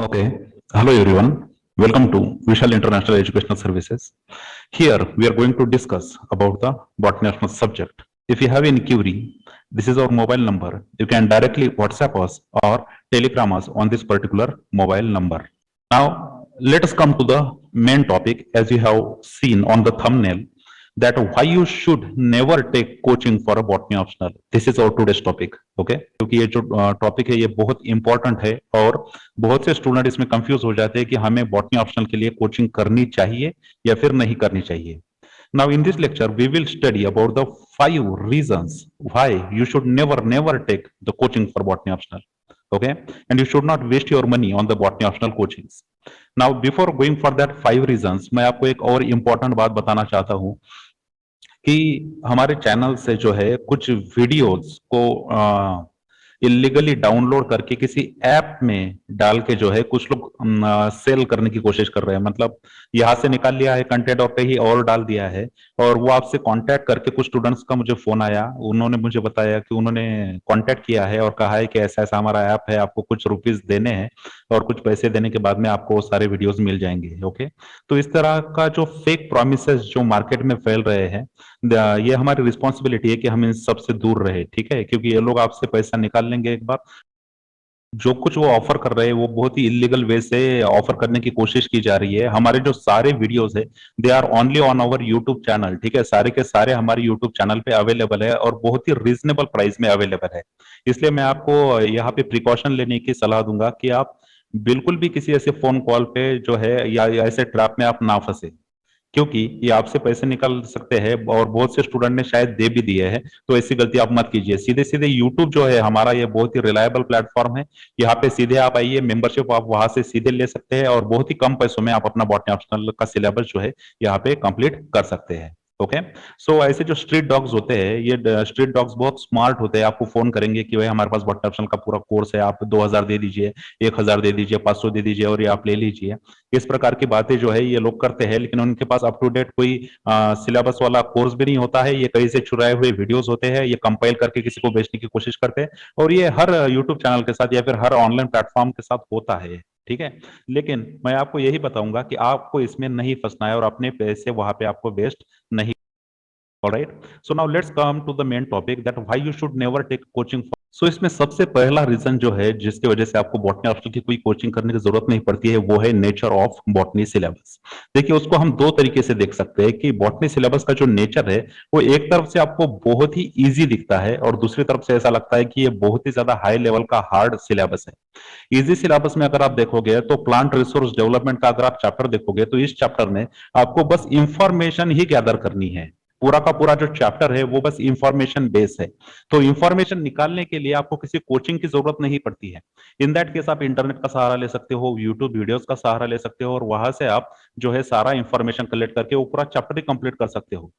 Okay. Hello, everyone. Welcome to Vishal International Educational Services. Here, we are going to discuss about the botany national subject. If you have any query, this is our mobile number. You can directly WhatsApp us or Telegram us on this particular mobile number. Now, let us come to the main topic. As you have seen on the thumbnail, that why you should never take coaching for a botany optional. This is our today's topic. Okay, क्योंकि ये जो topic है ये बहुत important है और बहुत से स्टूडेंट इसमें कंफ्यूज हो जाते हैं कि हमें बॉटनी ऑप्शनल के लिए कोचिंग करनी चाहिए या फिर नहीं करनी चाहिए. Now in this lecture we will study about the 5 reasons why you should never take the coaching for botany optional. Okay, and you should not waste your money on the botany optional coachings. Now before going for that 5 reasons, मैं आपको एक और important बात बताना चाहता हूँ कि हमारे चैनल से जो है कुछ वीडियोस को इलीगली डाउनलोड करके किसी ऐप में डाल के जो है कुछ लोग सेल करने की कोशिश कर रहे हैं. मतलब यहाँ से निकाल लिया है कंटेंट और कहीं और डाल दिया है और वो आपसे कांटेक्ट करके कुछ स्टूडेंट्स का मुझे फोन आया. उन्होंने मुझे बताया कि उन्होंने कांटेक्ट किया है और कहा है कि ऐसा ऐसा हमारा ऐप है, आपको कुछ रुपीस देने हैं और कुछ पैसे देने के बाद में आपको सारे वीडियोस मिल जाएंगे. ओके, तो इस तरह का जो फेक प्रोमिसेस जो मार्केट में फैल रहे हैं, ये हमारी रिस्पॉन्सिबिलिटी है कि हम इन सब से दूर रहे. ठीक है, क्योंकि ये लोग आपसे पैसा निकाल लेंगे एक बार. जो कुछ वो ऑफर कर रहे हैं वो बहुत ही इलीगल वे से ऑफर करने की कोशिश की जा रही है. हमारे जो सारे वीडियोस है they are only on our YouTube channel. ठीक है, सारे के सारे हमारे यूट्यूब चैनल पे अवेलेबल है और बहुत ही रीजनेबल प्राइस में अवेलेबल है. इसलिए मैं आपको यहाँ पे प्रिकॉशन लेने की सलाह दूंगा कि आप बिल्कुल भी किसी ऐसे फोन कॉल पे जो है या ऐसे ट्रैप में आप ना फंसे, क्योंकि ये आपसे पैसे निकाल सकते हैं और बहुत से स्टूडेंट ने शायद दे भी दिए हैं. तो ऐसी गलती आप मत कीजिए. सीधे सीधे यूट्यूब जो है हमारा ये बहुत ही रिलायबल प्लेटफॉर्म है. यहाँ पे सीधे आप आइए, मेंबरशिप आप वहां से सीधे ले सकते हैं और बहुत ही कम पैसों में आप अपना बॉटनी ऑप्शनल का सिलेबस जो है यहाँ पे कंप्लीट कर सकते हैं. ओके, सो ऐसे जो स्ट्रीट डॉग्स होते हैं ये स्ट्रीट डॉग्स बहुत स्मार्ट होते हैं. आपको फोन करेंगे कि भाई हमारे पास बॉटनी ऑप्शनल का पूरा कोर्स है, आप 2,000 दे दीजिए, 1,000 दे दीजिए, 500 दे दीजिए और ये आप ले लीजिए. इस प्रकार की बातें जो है ये लोग करते हैं, लेकिन उनके पास अप टू डेट कोई सिलेबस वाला कोर्स भी नहीं होता है. ये कहीं से चुराए हुए वीडियोस होते हैं, ये कंपाइल करके किसी को बेचने की कोशिश करते हैं और ये हर यूट्यूब चैनल के साथ या फिर हर ऑनलाइन प्लेटफॉर्म के साथ होता है. ठीक है, लेकिन मैं आपको यही बताऊंगा कि आपको इसमें नहीं फंसना है और अपने पैसे वहां पे आपको वेस्ट नहीं. All right. So now let's come to the main topic that why you should never take coaching. So इसमें सबसे पहला रीजन जो है जिसकी वजह से आपको बॉटनी ऑप्शनल की कोई कोचिंग करने की जरूरत नहीं पड़ती है वो है नेचर ऑफ बॉटनी सिलेबस. देखिए, उसको हम दो तरीके से देख सकते हैं कि बॉटनी सिलेबस का जो नेचर है वो एक तरफ से आपको बहुत ही इजी दिखता है और दूसरी तरफ से ऐसा लगता है कि ये बहुत ही ज्यादा हाई लेवल का हार्ड सिलेबस है. इजी सिलेबस में अगर आप देखोगे तो प्लांट रिसोर्स डेवलपमेंट का अगर आप चैप्टर देखोगे तो इस चैप्टर में आपको बस इंफॉर्मेशन ही गैदर करनी है. पूरा का पूरा जो चैप्टर है वो बस इंफॉर्मेशन बेस है. तो इंफॉर्मेशन निकालने के लिए आपको किसी कोचिंग की जरूरत नहीं पड़ती है. इन दैट केस आप इंटरनेट का सहारा ले सकते हो, यूट्यूब वीडियोस का सहारा ले सकते हो और वहां से आप जो है सारा इंफॉर्मेशन कलेक्ट करके वो पूरा चैप्टर ही कंप्लीट कर सकते हो.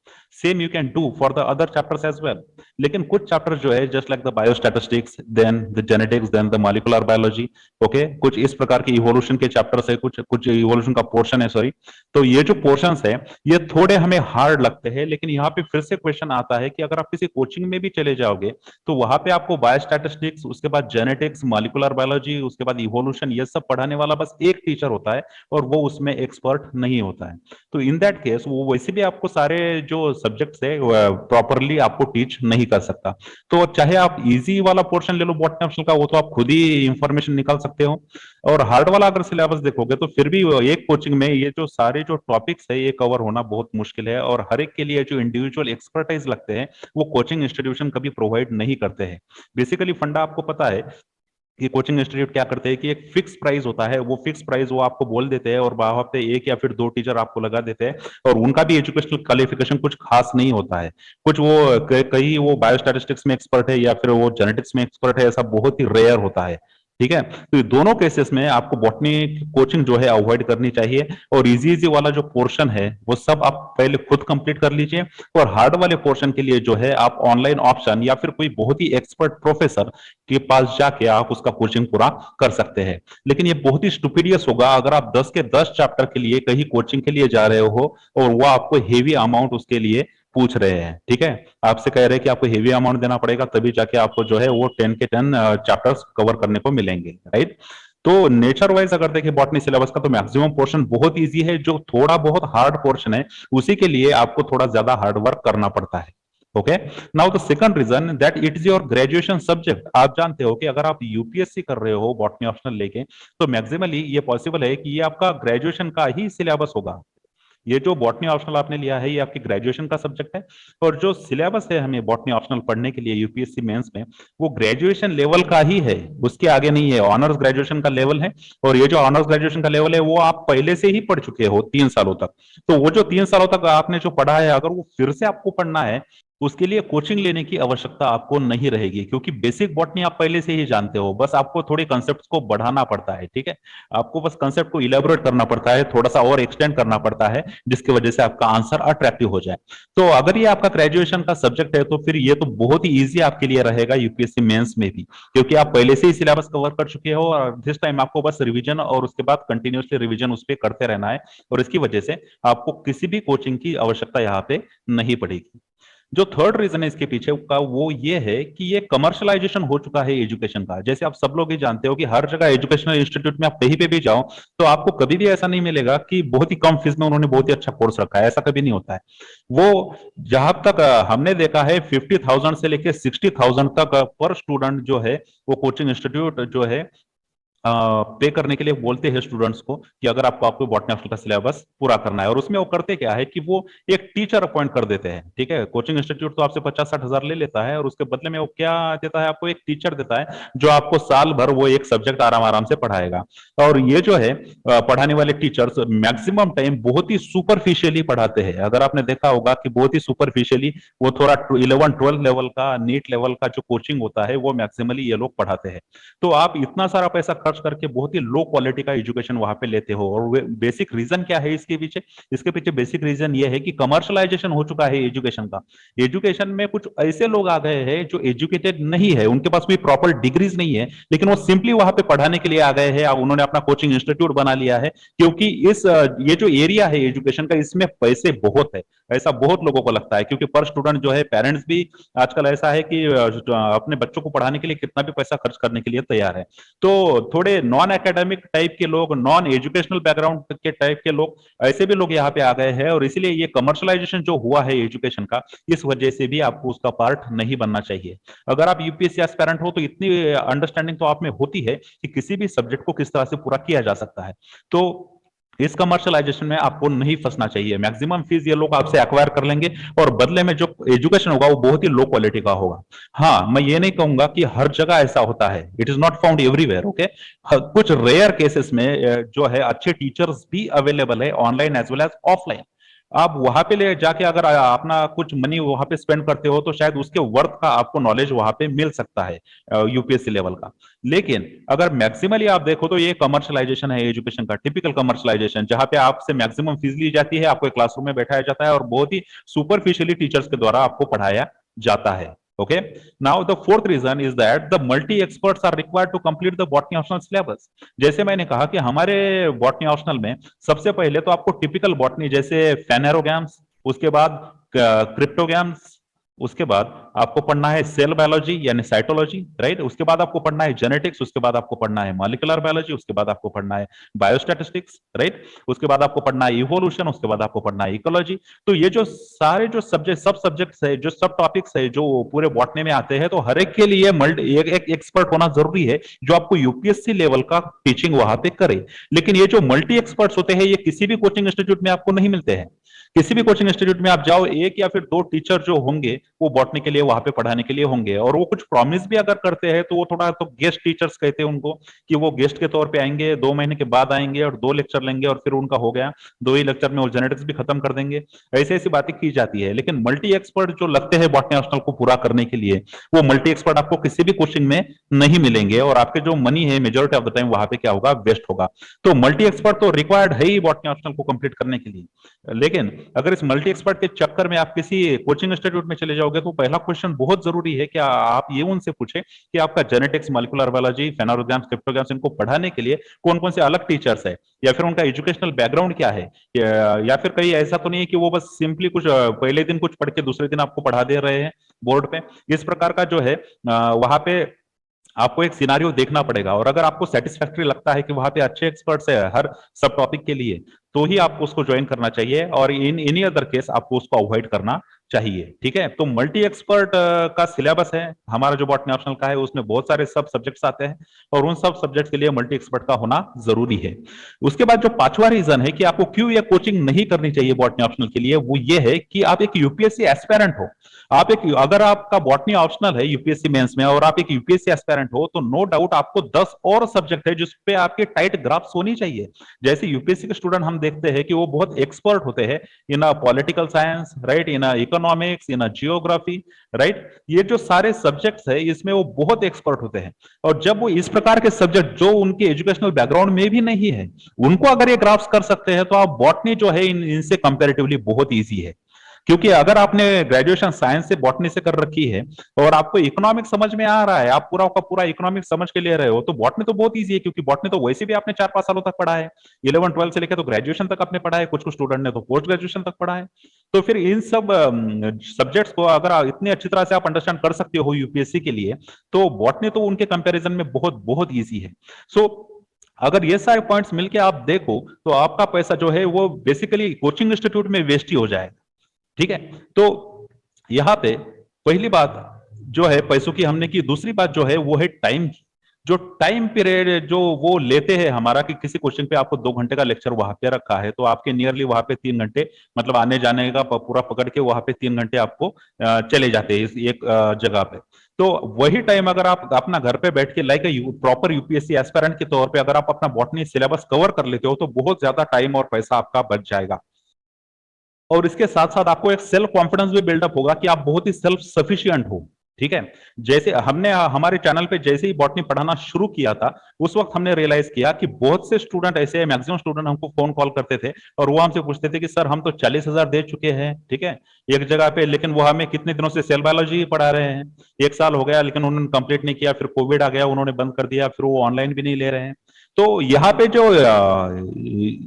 Same you can do for the other chapters as well. लेकिन कुछ चैप्टर जो है just like the biostatistics, then the genetics, then the molecular biology, okay, कुछ इस प्रकार के इवोल्यूशन के चैप्टर्स है, कुछ कुछ इवोल्यूशन का पोर्शन है, सॉरी. तो ये जो पोर्शंस है ये थोड़े हमें हार्ड लगते हैं, लेकिन यहाँ पे फिर से क्वेश्चन आता है कि अगर आप किसी कोचिंग में भी चले जाओगे तो वहां पे आपको बायोस्टैटिस्टिक्स, उसके बाद जेनेटिक्स, मॉलिक्यूलर बायोलॉजी, उसके बाद इवोल्यूशन, ये सब पढ़ाने वाला बस एक टीचर होता है और वो उसमें एक्सपर्ट नहीं होता है. तो इन दैट केस वो वैसे भी आपको सारे जो सब्जेक्ट्स है प्रॉपरली आपको टीच नहीं कर सकता. तो चाहे आप इजी वाला पोर्शन ले लो बॉटनी ऑप्शनल का, वो तो आप खुद ही इंफॉर्मेशन निकाल सकते हो. और हार्ड वाला अगर सिलेबस देखोगे तो फिर भी एक कोचिंग में ये जो सारे जो टॉपिक्स है ये कवर होना बहुत मुश्किल है और हर एक के लिए जो इंडिविजुअल एक्सपर्टाइज लगते हैं वो कोचिंग इंस्टीट्यूशन कभी प्रोवाइड नहीं करते हैं. बेसिकली फंडा आपको पता है कि कोचिंग इंस्टीट्यूट क्या करते हैं कि एक फिक्स प्राइस होता है, वो फिक्स प्राइस वो आपको बोल देते हैं और वहां पे एक या फिर दो टीचर आपको लगा देते हैं और उनका भी एजुकेशनल क्वालिफिकेशन कुछ खास नहीं होता है. कुछ वो कहीं वो बायोस्टैटिस्टिक्स में एक्सपर्ट है या फिर वो जेनेटिक्स में एक्सपर्ट है, ऐसा बहुत ही रेयर होता है. ठीक है, तो ये दोनों केसेस में आपको बॉटनी कोचिंग जो है अवॉइड करनी चाहिए और इजी इजी वाला जो पोर्शन है वो सब आप पहले खुद कंप्लीट कर लीजिए और हार्ड वाले पोर्शन के लिए जो है आप ऑनलाइन ऑप्शन या फिर कोई बहुत ही एक्सपर्ट प्रोफेसर के पास जाके आप उसका कोचिंग पूरा कर सकते हैं. लेकिन ये बहुत ही स्टुपिडियस होगा अगर आप 10 के 10 चैप्टर के लिए कहीं कोचिंग के लिए जा रहे हो और वो आपको हेवी अमाउंट उसके लिए पूछ रहे हैं. ठीक है, आपसे कह रहे हैं कि आपको हेवी अमाउंट देना पड़ेगा तभी जाके आपको जो है वो 10 के 10 चैप्टर्स कवर करने को मिलेंगे, राइट. तो नेचर वाइज अगर देखें बॉटनी सिलेबस का, तो मैक्सिमम पोर्शन बहुत इजी है, जो थोड़ा बहुत हार्ड पोर्शन है उसी के लिए आपको थोड़ा ज्यादा हार्ड वर्क करना पड़ता है। Okay, now the second reason that it is your graduation subject. आप जानते हो कि अगर आप यूपीएससी कर रहे हो बॉटनी ऑप्शनल लेके, तो मैक्सिमली ये पॉसिबल है कि ये आपका ग्रेजुएशन का ही सिलेबस होगा। ये जो बॉटनी ऑप्शनल आपने लिया है ये आपकी ग्रेजुएशन का सब्जेक्ट है, और जो सिलेबस है हमें बॉटनी ऑप्शनल पढ़ने के लिए यूपीएससी मेंस में, वो ग्रेजुएशन लेवल का ही है, उसके आगे नहीं है। ऑनर्स ग्रेजुएशन का लेवल है, और ये जो ऑनर्स ग्रेजुएशन का लेवल है वो आप पहले से ही पढ़ चुके हो 3 सालों तक। तो वो जो 3 सालों तक आपने जो पढ़ा है, अगर वो फिर से आपको पढ़ना है, उसके लिए कोचिंग लेने की आवश्यकता आपको नहीं रहेगी, क्योंकि बेसिक बॉटनी आप पहले से ही जानते हो। बस आपको थोड़ी कंसेप्ट को बढ़ाना पड़ता है, ठीक है। आपको बस कंसेप्ट को इलेबोरेट करना पड़ता है, थोड़ा सा और एक्सटेंड करना पड़ता है, जिसकी वजह से आपका आंसर अट्रैक्टिव हो जाए। तो अगर ये आपका ग्रेजुएशन का सब्जेक्ट है, तो फिर ये तो बहुत ही ईजी आपके लिए रहेगा यूपीएससी मेंस में भी, क्योंकि आप पहले से ही सिलेबस कवर कर चुके हो, और दिस टाइम आपको बस रिवीजन और उसके बाद कंटिन्यूसली रिवीजन उस पर करते रहना है, और इसकी वजह से आपको किसी भी कोचिंग की आवश्यकता यहाँ पे नहीं पड़ेगी। जो थर्ड रीजन है इसके पीछे का, वो ये है कि ये कमर्शलाइजेशन हो चुका है एजुकेशन का। जैसे आप सब लोग ही जानते हो कि हर जगह एजुकेशनल इंस्टीट्यूट में आप कहीं पे भी जाओ, तो आपको कभी भी ऐसा नहीं मिलेगा कि बहुत ही कम फीस में उन्होंने बहुत ही अच्छा कोर्स रखा है, ऐसा कभी नहीं होता है। वो जहां तक हमने देखा है 50,000 से लेकर 60,000 तक पर स्टूडेंट जो है, वो कोचिंग इंस्टीट्यूट जो है पे करने के लिए बोलते हैं स्टूडेंट्स को, कि अगर आपको आपको बॉटनी ऑप्शनल का सिलेबस पूरा करना है। और उसमें वो करते क्या है कि वो एक टीचर अपॉइंट कर देते हैं, ठीक है। कोचिंग इंस्टीट्यूट तो आपसे 50-60 हजार ले लेता है, और उसके बदले में वो क्या देता है, आपको एक टीचर देता है जो आपको साल भर वो एक सब्जेक्ट आराम आराम से पढ़ाएगा। और ये जो है पढ़ाने वाले टीचर्स मैक्सिमम टाइम बहुत ही सुपरफिशियली पढ़ाते हैं। अगर आपने देखा होगा कि बहुत ही सुपरफिशियली, वो थोड़ा 11-12 लेवल का, नीट लेवल का जो कोचिंग होता है, वो मैक्सिमली ये लोग पढ़ाते हैं। तो आप इतना सारा पैसा खर्च करके बहुत ही लो क्वालिटी का एजुकेशन वहां पे लेते हो। और बेसिक रीजन क्या है इसके पीछे? इसके पीछे बेसिक रीजन ये है कि कमर्शलाइजेशन हो चुका है एजुकेशन का। एजुकेशन में कुछ ऐसे लोग आ गए हैं जो एजुकेटेड नहीं है, उनके पास कोई प्रॉपर डिग्रीज नहीं है, लेकिन वो सिंपली वहां पे पढ़ाने के लिए आ गए हैं। उन्होंने अपना कोचिंग इंस्टीट्यूट बना लिया है, क्योंकि ये जो एरिया है एजुकेशन का, इसमें पैसे बहुत है, ऐसा बहुत लोगों को लगता है। क्योंकि पर स्टूडेंट जो है, पेरेंट्स भी आजकल ऐसा है कि अपने बच्चों को पढ़ाने के लिए कितना भी पैसा खर्च करने के लिए तैयार है। तो थोड़े नॉन एकेडमिक टाइप के लोग, नॉन एजुकेशनल बैकग्राउंड के टाइप के लोग, ऐसे भी लोग यहाँ पे आ गए हैं, और इसीलिए ये कमर्शलाइजेशन जो हुआ है एजुकेशन का, इस वजह से भी आपको उसका पार्ट नहीं बनना चाहिए। अगर आप यूपीएससी एस्पिरेंट हो, तो इतनी अंडरस्टैंडिंग तो आप में होती है कि किसी भी सब्जेक्ट को किस तरह से पूरा किया जा सकता है। तो इस कमर्शलाइजेशन में आपको नहीं फंसना चाहिए। मैक्सिमम फीस ये लोग आपसे एक्वायर कर लेंगे, और बदले में जो एजुकेशन होगा वो बहुत ही लो क्वालिटी का होगा। हाँ, मैं ये नहीं कहूंगा कि हर जगह ऐसा होता है, it is not found everywhere, okay. कुछ रेयर केसेस में जो है अच्छे टीचर्स भी अवेलेबल है, online as well as offline. आप वहां पे ले जाके अगर अपना कुछ मनी वहां पे स्पेंड करते हो, तो शायद उसके वर्थ का आपको नॉलेज वहां पे मिल सकता है, यूपीएससी लेवल का। लेकिन अगर मैक्सिमली आप देखो, तो ये कमर्शलाइजेशन है एजुकेशन का, टिपिकल कमर्शलाइजेशन, जहां पे आपसे मैक्सिमम फीस ली जाती है, आपको एक क्लासरूम में बैठाया जाता है, और बहुत ही सुपरफिशियली टीचर्स के द्वारा आपको पढ़ाया जाता है। Okay. Now the fourth reason is that the multi experts are required to complete the botany optional syllabus. जैसे मैंने कहा कि हमारे बॉटनी ऑप्शनल में सबसे पहले तो आपको टिपिकल बॉटनी, जैसे फेनेरोगैम्स, उसके बाद क्रिप्टोगैम्स, उसके बाद आपको पढ़ना है सेल बायोलॉजी यानी साइटोलॉजी, राइट। उसके बाद आपको पढ़ना है जेनेटिक्स, उसके बाद आपको पढ़ना है मॉलिक्यूलर बायोलॉजी, उसके बाद आपको पढ़ना है बायोस्टैटिस्टिक्स, राइट। उसके बाद आपको पढ़ना है इवोल्यूशन, उसके बाद आपको पढ़ना है इकोलॉजी। तो ये जो सारे जो सब्जेक्ट्स है, जो सब टॉपिक्स है, जो पूरे बॉटनी में आते हैं, तो हर एक के लिए मल्टी एक एक्सपर्ट होना जरूरी है, जो आपको यूपीएससी लेवल का टीचिंग वहां पे करे। लेकिन ये जो मल्टी एक्सपर्ट्स होते हैं, ये किसी भी कोचिंग इंस्टीट्यूट में आपको नहीं मिलते हैं। किसी भी कोचिंग इंस्टीट्यूट में आप जाओ, एक या फिर दो टीचर जो होंगे, वो बॉटनी के लिए वहां पे पढ़ाने के लिए होंगे, और वो कुछ प्रॉमिस भी अगर करते हैं, तो वो थोड़ा तो गेस्ट टीचर्स कहते हैं उनको, कि वो गेस्ट के तौर पे आएंगे, 2 महीने के बाद आएंगे और 2 लेक्चर लेंगे, और फिर उनका हो गया, 2 ही लेक्चर में वो जेनेटिक्स भी खत्म कर देंगे। ऐसी ऐसी बातें की जाती है। लेकिन मल्टी एक्सपर्ट जो लगते हैं बॉटनी ऑप्शनल को पूरा करने के लिए, वो मल्टी एक्सपर्ट आपको किसी भी कोचिंग में नहीं मिलेंगे, और आपके जो मनी है मेजोरिटी ऑफ द टाइम वहां पे क्या होगा, वेस्ट होगा। तो मल्टी एक्सपर्ट तो रिक्वायर्ड है ही बॉटनी ऑप्शनल को कंप्लीट करने के लिए। लेकिन अगर इस मल्टी एक्सपर्ट के चक्कर में आप किसी कोचिंग इंस्टीट्यूट में चले जाओगे, तो पहला क्वेश्चन बहुत जरूरी है कि आप ये उनसे पूछे कि आपका जेनेटिक्स, मॉलिक्यूलर बायोलॉजी, फेनोग्राम्स, क्रिप्टोग्राम्स, इनको पढ़ाने के लिए कौन कौन से अलग टीचर्स है, या फिर उनका एजुकेशनल बैकग्राउंड क्या है, या फिर कहीं ऐसा तो नहीं है कि वो बस सिंपली कुछ पहले दिन कुछ पढ़ के दूसरे दिन आपको पढ़ा दे रहे हैं बोर्ड पे। इस प्रकार का जो है वहां पे आपको एक सिनारियो देखना पड़ेगा, और अगर आपको सेटिस्फैक्टरी लगता है कि वहां पे अच्छे एक्सपर्ट्स है हर सब टॉपिक के लिए, तो ही आपको उसको ज्वाइन करना चाहिए, और इन एनी अदर केस आपको उसको अवॉइड करना चाहिए। ठीक है, तो मल्टी एक्सपर्ट का सिलेबस है हमारा जो बॉटनी ऑप्शनल का है, उसमें बहुत सारे सब सब्जेक्ट्स आते हैं, और उन सब सब्जेक्ट्स के लिए मल्टी एक्सपर्ट का होना जरूरी है। उसके बाद जो पांचवा रीजन है कि आपको क्यों ये कोचिंग नहीं करनी चाहिए बॉटनी ऑप्शनल के लिए, वो ये है कि आप एक यूपीएससी एस्पेरेंट हो। आप एक, अगर आपका बॉटनी ऑप्शनल है यूपीएससी मेंस में और आप एक यूपीएससी एस्पेरेंट हो, तो नो डाउट आपको 10 और सब्जेक्ट है जिसपे आपके टाइट ग्राफ्स होनी चाहिए। जैसे यूपीएससी के स्टूडेंट हम देखते हैं कि वो बहुत एक्सपर्ट होते हैं इन political science, right, in economics, in geography, right. ये जो सारे सब्जेक्ट्स है इसमें वो बहुत एक्सपर्ट होते हैं, और जब वो इस प्रकार के सब्जेक्ट जो उनके एजुकेशनल बैकग्राउंड में भी नहीं है, उनको अगर ये ग्राफ्स कर सकते हैं, तो आप बॉटनी जो है इनसे कंपेरेटिवली बहुत ईजी है। क्योंकि अगर आपने ग्रेजुएशन साइंस से बॉटनी से कर रखी है और आपको इकोनॉमिक्स समझ में आ रहा है, आप पूरा का पूरा इकोनॉमिक्स समझ के ले रहे हो, तो बॉटनी तो बहुत ईजी है, क्योंकि बॉटनी तो वैसे भी आपने 4-5 सालों तक पढ़ा है। 11-12 से लेकर तो ग्रेजुएशन तक आपने पढ़ा है, कुछ कुछ स्टूडेंट ने तो पोस्ट ग्रेजुएशन तक पढ़ा है। तो फिर इन सब सब्जेक्ट्स को अगर इतनी अच्छी तरह से आप अंडरस्टैंड कर सकते हो यूपीएससी के लिए, तो बॉटनी तो उनके कंपेरिजन में बहुत बहुत ईजी है। सो अगर ये सारे पॉइंट्स मिलके आप देखो, तो आपका पैसा जो है वो बेसिकली कोचिंग इंस्टीट्यूट में वेस्ट ही हो जाएगा। ठीक है, तो यहां पे पहली बात जो है पैसों की हमने की, दूसरी बात जो है वो है टाइम की। जो टाइम पीरियड जो वो लेते हैं हमारा, कि किसी क्वेश्चन पे आपको 2 घंटे का लेक्चर वहां पे रखा है, तो आपके नियरली वहां पे 3 घंटे, मतलब आने जाने का पूरा पकड़ के वहां पे 3 घंटे आपको चले जाते हैं इस एक जगह पे। तो वही टाइम अगर आप अपना घर पे बैठ के लाइक प्रॉपर यूपीएससी एस्पिरेंट के तौर पे अगर आप अपना बॉटनी सिलेबस कवर कर लेते हो, तो बहुत ज्यादा टाइम और पैसा आपका बच जाएगा। और इसके साथ साथ आपको एक सेल्फ कॉन्फिडेंस भी बिल्डअप होगा कि आप बहुत ही सेल्फ सफिशिएंट हो। ठीक है, जैसे हमने हमारे चैनल पे जैसे ही बॉटनी पढ़ाना शुरू किया था, उस वक्त हमने रियलाइज किया कि बहुत से स्टूडेंट ऐसे, मैक्सिमम स्टूडेंट हमको फोन कॉल करते थे और वो हमसे पूछते थे कि सर हम तो 40,000 दे चुके हैं, ठीक है, एक जगह पे, लेकिन वो हमें कितने दिनों से सेल बायोलॉजी पढ़ा रहे हैं, 1 साल हो गया लेकिन उन्होंने कंप्लीट नहीं किया, फिर कोविड आ गया, उन्होंने बंद कर दिया, फिर वो ऑनलाइन भी नहीं ले रहे हैं। तो यहाँ पे जो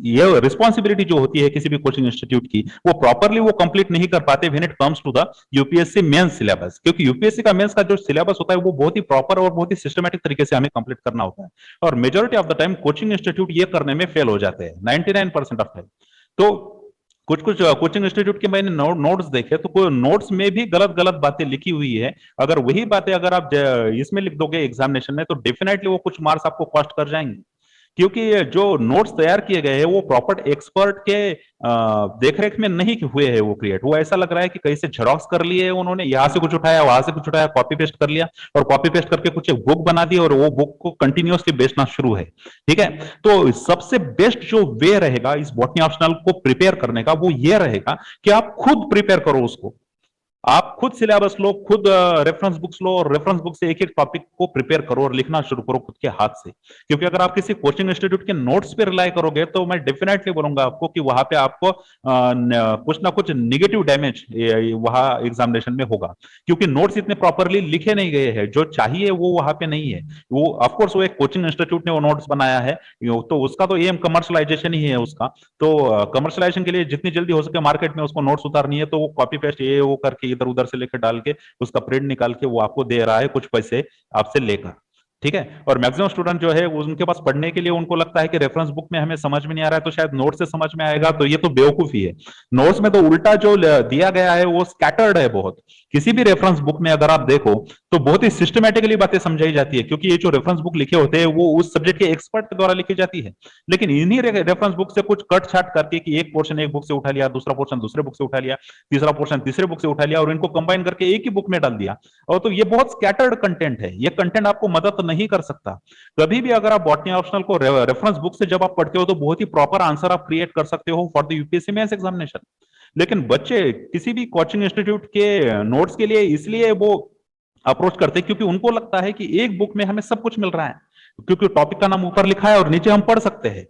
ये रिस्पॉन्सिबिलिटी जो होती है किसी भी कोचिंग इंस्टीट्यूट की, वो प्रॉपरली वो कंप्लीट नहीं कर पाते when it comes to the UPSC mains syllabus, क्योंकि यूपीएससी का मेंस का जो सिलेबस होता है वो बहुत ही प्रॉपर और बहुत ही सिस्टमेटिक तरीके से हमें कंप्लीट करना होता है, और majority of the time coaching institute ये करने में फेल हो जाते हैं 99% ऑफ टाइम। तो कुछ कुछ कोचिंग इंस्टीट्यूट के मैंने नोट्स देखे, तो नोट्स में भी गलत गलत बातें लिखी हुई है। अगर वही बातें अगर आप इसमें लिख दोगे एग्जामिनेशन में, तो डेफिनेटली वो कुछ मार्क्स आपको कॉस्ट कर जाएंगे, क्योंकि जो नोट्स तैयार किए गए हैं वो प्रॉपर एक्सपर्ट के देखरेख में नहीं हुए हैं वो क्रिएट। वो ऐसा लग रहा है कि कहीं से झेरॉक्स कर लिए उन्होंने, यहाँ से कुछ उठाया वहां से कुछ उठाया, कॉपी पेस्ट कर लिया और कॉपी पेस्ट करके कुछ एक बुक बना दी और वो बुक को कंटिन्यूअसली बेचना शुरू है। ठीक है, तो सबसे बेस्ट जो वे रहेगा इस बॉटनी ऑप्शनल को प्रिपेयर करने का, वो ये रहेगा कि आप खुद प्रिपेयर करो उसको। आप खुद सिलेबस लो, खुद रेफरेंस बुक्स लो, और रेफरेंस बुक से एक एक टॉपिक को प्रिपेयर करो और लिखना शुरू करो खुद के हाथ से। क्योंकि अगर आप किसी कोचिंग इंस्टीट्यूट के नोट्स पे रिलाई करोगे, तो मैं डेफिनेटली बोलूंगा आपको कि वहां पे आपको कुछ ना कुछ निगेटिव डैमेज वहां एग्जामिनेशन में होगा, क्योंकि नोट्स इतने प्रॉपरली लिखे नहीं गए हैं, जो चाहिए वो वहां पे नहीं है। वो ऑफकोर्स वो एक कोचिंग इंस्टीट्यूट ने वो नोट्स बनाया है, तो उसका तो एम कमर्शलाइजेशन ही है उसका। तो कमर्शलाइजेशन के लिए जितनी जल्दी हो सके मार्केट में उसको नोट्स उतारनी है, तो वो कॉपी पेस्ट ये वो करके इधर उधर से लेकर डाल के उसका प्रिंट निकाल के वो आपको दे रहा है कुछ पैसे आपसे लेकर। ठीक है, और मैक्सिमम स्टूडेंट जो है उनके पास पढ़ने के लिए उनको लगता है कि रेफरेंस बुक में हमें समझ में नहीं आ रहा है, तो शायद नोट से समझ में आएगा, तो ये तो बेवकूफी है। नोट्स में तो उल्टा जो दिया गया है वो स्कैटर्ड है बहुत। किसी भी रेफरेंस बुक में अगर आप देखो, तो बहुत ही सिस्टमेटिकली बातें समझाई जाती है, क्योंकि ये जो रेफरेंस बुक लिखे होते हैं वो उस सब्जेक्ट के एक्सपर्ट के द्वारा लिखी जाती है। लेकिन इन्हीं रेफरेंस बुक से कुछ कट छाट करके कि एक पोर्शन एक बुक से उठा लिया, दूसरा पोर्शन दूसरे बुक से उठा लिया, तीसरा पोर्शन तीसरे बुक से उठा लिया, और इनको कंबाइन करके एक ही बुक में डाल दिया, और तो ये बहुत स्कैटर्ड कंटेंट है। ये कंटेंट आपको मदद नहीं कर सकता। कभी भी अगर आप बॉटनी ऑप्शनल को रेफरेंस बुक से जब आप पढ़ते हो, तो बहुत ही प्रॉपर आंसर आप क्रिएट कर सकते हो for the UPSC mains examination. लेकिन बच्चे किसी भी कोचिंग इंस्टीट्यूट के नोट्स के लिए इसलिए वो अप्रोच करते हैं क्योंकि उनको लगता है कि एक बुक में हमें सब कुछ मिल रहा है, क्योंकि टॉपिक का नाम ऊपर लिखा है और नीचे हम पढ़ सकते हैं।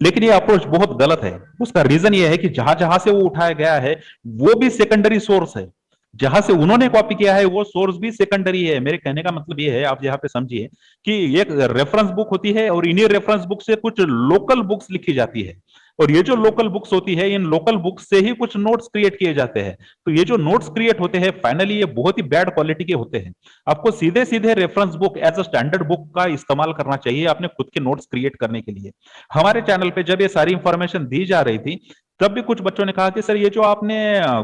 लेकिन ये अप्रोच बहुत गलत है। उसका रीजन ये है कि जहां जहां से वो उठाया गया है वो भी सेकेंडरी सोर्स है, जहां से उन्होंने कॉपी किया है वो सोर्स भी सेकेंडरी है। मेरे कहने का मतलब ये है, आप यहाँ पे समझिए कि एक रेफरेंस बुक होती है और इन्हीं रेफरेंस बुक से कुछ लोकल बुक्स लिखी जाती है। और ये जो लोकल बुक्स होती है, इन लोकल बुक्स से ही कुछ नोट्स क्रिएट किए जाते हैं। तो ये जो नोट्स क्रिएट होते हैं फाइनली ये बहुत ही बैड क्वालिटी के होते हैं। आपको सीधे सीधे reference book as a standard book का इस्तेमाल करना चाहिए अपने खुद के नोट्स क्रिएट करने के लिए। हमारे चैनल पे जब ये सारी इंफॉर्मेशन दी जा रही थी, तब भी कुछ बच्चों ने कहा कि सर ये जो आपने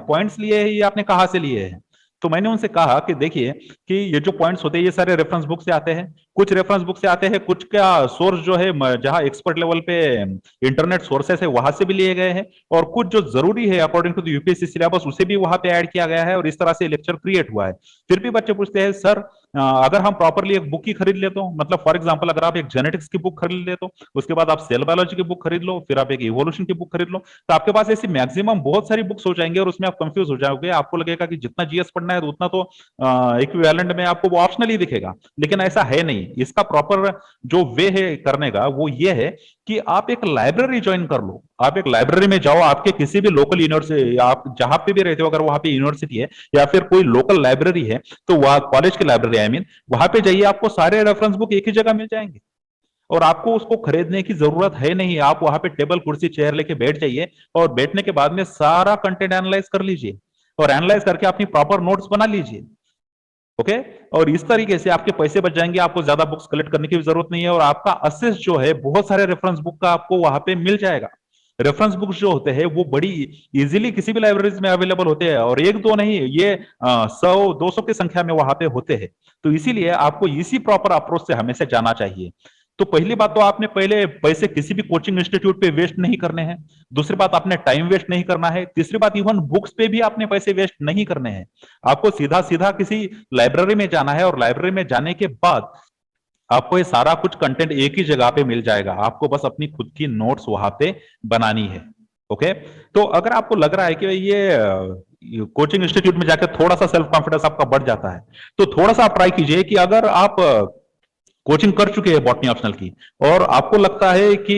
पॉइंट्स लिए हैं ये आपने कहाँ से लिए हैं। तो मैंने उनसे कहा कि देखिए कि ये जो पॉइंट्स होते हैं ये सारे रेफरेंस बुक से आते हैं, कुछ रेफरेंस बुक से आते हैं, कुछ का सोर्स जो है जहां एक्सपर्ट लेवल पे इंटरनेट सोर्सेस है वहां से भी लिए गए हैं, और कुछ जो जरूरी है according to the UPSC syllabus उसे भी वहां पे ऐड किया गया है, और इस तरह से लेक्चर क्रिएट हुआ है। फिर भी बच्चे पूछते हैं सर अगर हम प्रॉपरली एक बुक ही खरीद ले तो, मतलब फॉर एग्जाम्पल अगर आप एक जेनेटिक्स की बुक खरीद ले तो, उसके बाद आप सेल बायोलॉजी की बुक खरीद लो, फिर आप एक इवोल्यूशन की बुक खरीद लो, तो आपके पास ऐसी मैक्सिमम बहुत सारी बुक्स हो जाएंगे और उसमें आप कंफ्यूज हो जाओगे। आपको लगेगा कि जितना जीएस पढ़ना है तो उतना तो इक्विवेलेंट में आपको वो ऑप्शनल ही दिखेगा, लेकिन ऐसा है नहीं। इसका प्रॉपर जो वे है करने का वो ये है कि आप एक लाइब्रेरी ज्वाइन कर लो। आप एक लाइब्रेरी में जाओ, आपके किसी भी लोकल यूनिवर्सिटी, आप जहां पे भी रहते हो, अगर वहां पे यूनिवर्सिटी है या फिर कोई लोकल लाइब्रेरी है, तो वह कॉलेज की लाइब्रेरी आई मीन, वहां पे जाइए, आपको सारे रेफरेंस बुक एक ही जगह मिल जाएंगे और आपको उसको खरीदने की जरूरत है नहीं। आप वहां पे टेबल कुर्सी चेयर लेके बैठ जाइए और बैठने के बाद में सारा कंटेंट एनालाइज कर लीजिए और एनालाइज करके अपनी प्रॉपर नोट्स बना लीजिए। ओके, और इस तरीके से आपके पैसे बच जाएंगे, आपको ज्यादा बुक्स कलेक्ट करने की भी जरूरत नहीं है, और आपका एक्सेस जो है बहुत सारे रेफरेंस बुक का आपको वहां पे मिल जाएगा। रेफरेंस बुक्स जो होते हैं वो बड़ी इजीली किसी भी लाइब्रेरीज में अवेलेबल होते हैं, और एक दो नहीं, ये 100-200 की संख्या में वहां पे होते हैं। तो इसीलिए आपको इसी प्रॉपर अप्रोच से हमेशा जाना चाहिए। तो पहली बात तो आपने पहले पैसे किसी भी कोचिंग इंस्टीट्यूट पे वेस्ट नहीं करने हैं। दूसरी बात, आपने टाइम वेस्ट नहीं करना है। तीसरी बात, इवन बुक्स पे भी आपने पैसे वेस्ट नहीं करने हैं। आपको सीधा सीधा किसी लाइब्रेरी में जाना है और लाइब्रेरी में जाने के बाद आपको ये सारा कुछ कंटेंट एक ही जगह पे मिल जाएगा। आपको बस अपनी खुद की नोट्स वहां पे बनानी है। ओके, तो अगर आपको लग रहा है कि ये कोचिंग इंस्टीट्यूट में जाकर थोड़ा सा सेल्फ कॉन्फिडेंस आपका बढ़ जाता है, तो थोड़ा सा आप ट्राई कीजिए कि अगर आप कोचिंग कर चुके हैं बॉटनी ऑप्शनल की और आपको लगता है कि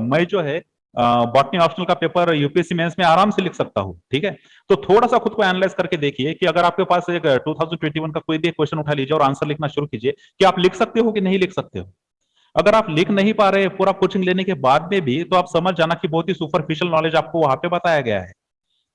मैं जो है बॉटनी ऑप्शनल का पेपर यूपीएससी मेंस में आराम से लिख सकता हूँ, ठीक है, तो थोड़ा सा खुद को एनालाइज करके देखिए कि अगर आपके पास एक 2021 का कोई भी क्वेश्चन उठा लीजिए और आंसर लिखना शुरू कीजिए कि आप लिख सकते हो कि नहीं लिख सकते हो। अगर आप लिख नहीं पा रहे पूरा कोचिंग लेने के बाद में भी, तो आप समझ जाना कि बहुत ही सुपरफिशियल नॉलेज आपको वहां पे बताया गया है,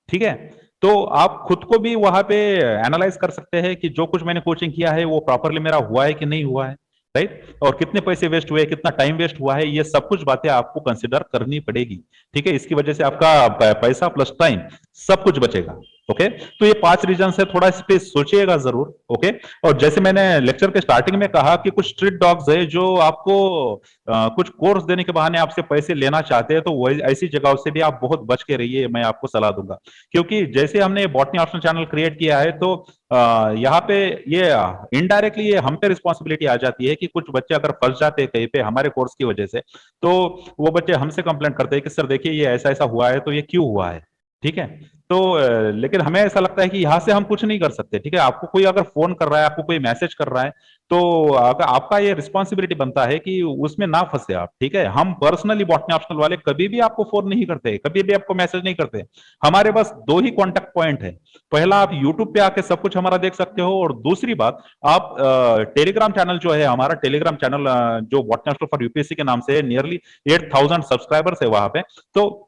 ठीक है। तो आप खुद को भी वहां पे एनालाइज कर सकते हैं कि जो कुछ मैंने कोचिंग किया है वो प्रॉपरली मेरा हुआ है कि नहीं हुआ है, राइट, और कितने पैसे वेस्ट हुए, कितना टाइम वेस्ट हुआ है, ये सब कुछ बातें आपको कंसिडर करनी पड़ेगी, ठीक है। इसकी वजह से आपका पैसा प्लस टाइम सब कुछ बचेगा। ओके, तो ये 5 रीजन है, थोड़ा इस पे सोचिएगा जरूर। ओके, और जैसे मैंने लेक्चर के स्टार्टिंग में कहा कि कुछ स्ट्रीट डॉग्स है जो आपको कुछ कोर्स देने के बहाने आपसे पैसे लेना चाहते हैं, तो वही ऐसी जगहों से भी आप बहुत बच के रहिए, मैं आपको सलाह दूंगा। क्योंकि जैसे हमने बॉटनी ऑप्शनल चैनल क्रिएट किया है, तो यहाँ पे ये इनडायरेक्टली ये हम पे रिस्पॉन्सिबिलिटी आ जाती है कि कुछ बच्चे अगर फंस जाते हैं कहीं पे हमारे कोर्स की वजह से, तो वो बच्चे हमसे कंप्लेंट करते हैं कि सर देखिए ये ऐसा ऐसा हुआ है, तो ये क्यों हुआ है, ठीक है। तो लेकिन हमें ऐसा लगता है कि यहाँ से हम कुछ नहीं कर सकते, ठीक है। आपको कोई अगर फोन कर रहा है, आपको कोई मैसेज कर रहा है, तो अगर आपका ये रिस्पॉन्सिबिलिटी बनता है कि उसमें ना फंसे आप, ठीक है। हम पर्सनली बॉटनी ऑप्शनल वाले कभी भी आपको फोन नहीं करते, कभी भी आपको मैसेज नहीं करते। हमारे पास 2 ही कॉन्टेक्ट पॉइंट है। पहला, आप यूट्यूब पे आके सब कुछ हमारा देख सकते हो, और दूसरी बात, आप टेलीग्राम चैनल जो है हमारा, टेलीग्राम चैनल जो बॉटनी ऑप्शनल फॉर यूपीएससी के नाम से, नियरली 8000 सब्सक्राइबर्स है वहां पे। तो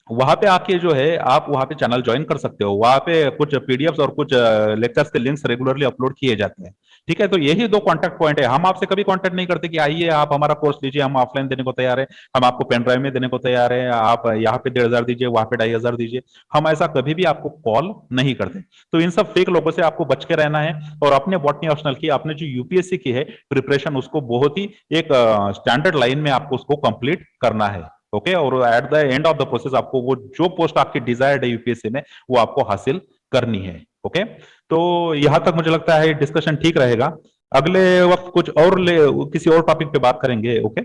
वहां पे आके जो है आप वहां पे चैनल ज्वाइन कर सकते हो। वहां पे कुछ पीडीएफ्स और कुछ लेक्चर्स के लिंक्स रेगुलरली अपलोड किए जाते हैं, ठीक है। तो यही 2 कांटेक्ट पॉइंट है। हम आपसे कभी कांटेक्ट नहीं करते कि आइए आप हमारा कोर्स लीजिए, हम ऑफलाइन देने को तैयार है, हम आपको पेन ड्राइव में देने को तैयार है, आप यहाँ पे 1,500 दीजिए, वहां पे 2,500 दीजिए। हम ऐसा कभी भी आपको कॉल नहीं करते। तो इन सब फेक लोगों से आपको बच के रहना है, और अपने बॉटनी ऑप्शनल की, आपने जो यूपीएससी की है प्रिपरेशन, उसको बहुत ही एक स्टैंडर्ड लाइन में आपको उसको कंप्लीट करना है। ओके, और at the end of the process आपको वो जो पोस्ट आपकी डिजायर्ड है यूपीएससी में, वो आपको हासिल करनी है। ओके, तो यहां तक मुझे लगता है डिस्कशन ठीक रहेगा। अगले वक्त कुछ और किसी और टॉपिक पे बात करेंगे। ओके।